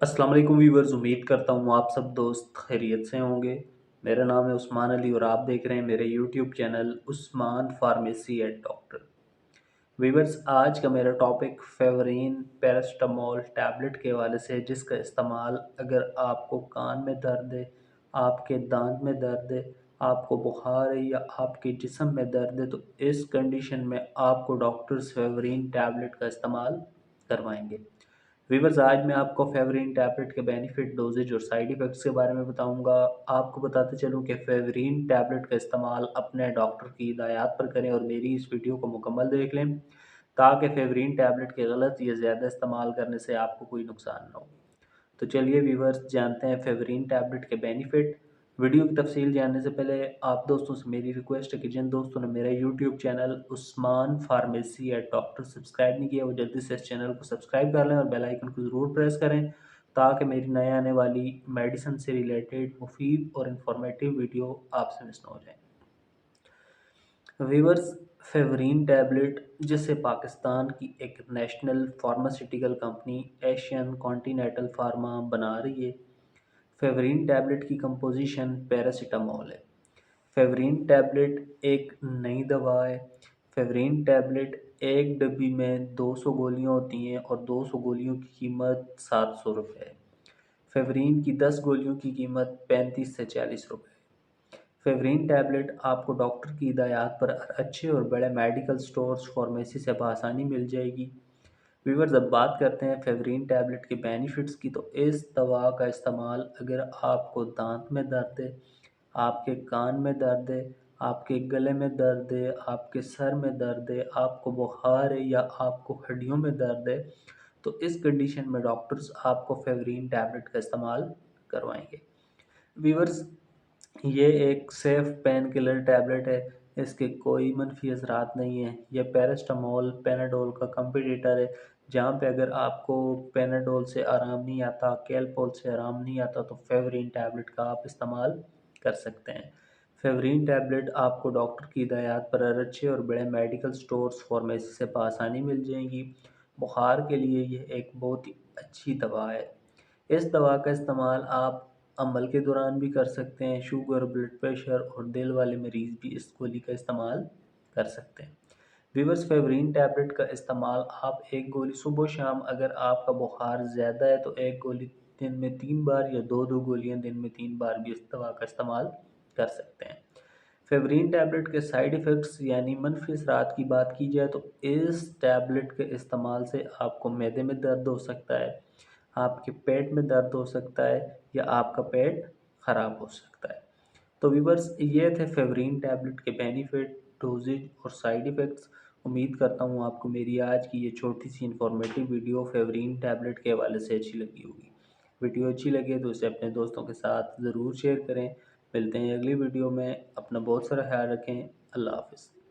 अस्सलाम वालेकुम व्यूवर्स, उम्मीद करता हूँ आप सब दोस्त खैरियत से होंगे। मेरा नाम है उस्मान अली और आप देख रहे हैं मेरे YouTube channel Usman pharmacy and doctor. Viewers, आज का मेरा टॉपिक फेवरिन पैरास्टामोल टैबलेट के हवाले से है, जिसका इस्तेमाल अगर आपको कान में दर्द है, आपके दांत में दर्द है, आपको बुखार है या आपके जिस्म में दर्द है, तो इस कंडीशन में आपको डॉक्टर्स फेवरिन टैबलेट का इस्तेमाल करवाएंगे। वीवर्स, आज मैं आपको फेवरिन टैबलेट के बेनिफिट, डोजेज और साइड इफ़ेक्ट्स के बारे में बताऊंगा। आपको बताते चलूं कि फेवरिन टैबलेट का इस्तेमाल अपने डॉक्टर की हिदायत पर करें और मेरी इस वीडियो को मुकम्मल देख लें, ताकि फेवरिन टैबलेट के गलत या ज़्यादा इस्तेमाल करने से आपको कोई नुकसान ना हो। तो चलिए व्यूवर्स, जानते हैं फेवरिन टैबलेट के बेनिफिट। वीडियो की तफसील जानने से पहले आप दोस्तों से मेरी रिक्वेस्ट है कि जिन दोस्तों ने मेरा YouTube channel Usman pharmacy eight doctor subscribe नहीं किया, वो जल्दी से इस चैनल को सब्सक्राइब कर लें और बेल आइकन को ज़रूर प्रेस करें, ताकि मेरी नए आने वाली मेडिसिन से रिलेटेड मुफीद और इंफॉर्मेटिव वीडियो आपसे मिस ना हो जाए। वीवर्स, फेवरिन टैबलेट, जिसे पाकिस्तान की एक national pharmaceutical company Asian continental pharma बना रही है। फेवरिन टैबलेट की कंपोजिशन पैरासीटामोल है। फेवरिन टैबलेट एक नई दवा है। फेवरिन टैबलेट एक डब्बी में 200 गोलियां होती हैं और 200 गोलियों की कीमत 700 रुपये है। फेवरिन की 10 गोलियों की कीमत 35 से 40 रुपये है। फेवरिन टैबलेट आपको डॉक्टर की हिदायत पर अच्छे और बड़े मेडिकल स्टोर्स फार्मेसी से बआसानी मिल जाएगी। व्यूवर्स, अब बात करते हैं फेवरिन टैबलेट के बेनिफिट्स की। तो इस दवा का इस्तेमाल अगर आपको दांत में दर्द है, आपके कान में दर्द है, आपके गले में दर्द है, आपके सर में दर्द है, आपको बुखार है या आपको हड्डियों में दर्द है, तो इस कंडीशन में डॉक्टर्स आपको फेवरिन टैबलेट का इस्तेमाल करवाएंगे। व्यूवर्स, ये एक सेफ पेन किलर टैबलेट है। इसके कोई मनफी असरात नहीं है। यह पैरास्टामोल पेनाडोल का कंपटीटर है। जहाँ पे अगर आपको पेनाडोल से आराम नहीं आता, कैलपोल से आराम नहीं आता, तो फेवरिन टैबलेट का आप इस्तेमाल कर सकते हैं। फेवरिन टैबलेट आपको डॉक्टर की हिदायत पर अच्छे और बड़े मेडिकल स्टोर्स फार्मेसी से बआसानी मिल जाएंगी। बुखार के लिए यह एक बहुत ही अच्छी दवा है। इस दवा का इस्तेमाल आप अमल के दौरान भी कर सकते हैं। शुगर, ब्लड प्रेशर और दिल वाले मरीज़ भी इस गोली का इस्तेमाल कर सकते हैं। वीवर्स, फेवरिन टैबलेट का इस्तेमाल आप एक गोली सुबह शाम, अगर आपका बुखार ज़्यादा है तो एक गोली दिन में 3 बार या दो दो गोलियां दिन में 3 बार भी इस दवा का इस्तेमाल कर सकते हैं। फेवरिन टैबलेट के साइड इफ़ेक्ट्स यानी मनफी असरात की बात की जाए, तो इस टैबलेट के इस्तेमाल से आपको मैदे में दर्द हो सकता है, आपके पेट में दर्द हो सकता है या आपका पेट ख़राब हो सकता है। तो व्यूवर्स, ये थे फेवरिन टैबलेट के बेनिफिट, डोजेज और साइड इफ़ेक्ट्स। उम्मीद करता हूँ आपको मेरी आज की ये छोटी सी इन्फॉर्मेटिव वीडियो फेवरिन टैबलेट के हवाले से अच्छी लगी होगी। वीडियो अच्छी लगे तो इसे अपने दोस्तों के साथ ज़रूर शेयर करें। मिलते हैं अगली वीडियो में। अपना बहुत सारा ख्याल रखें। अल्लाह हाफ़िज़।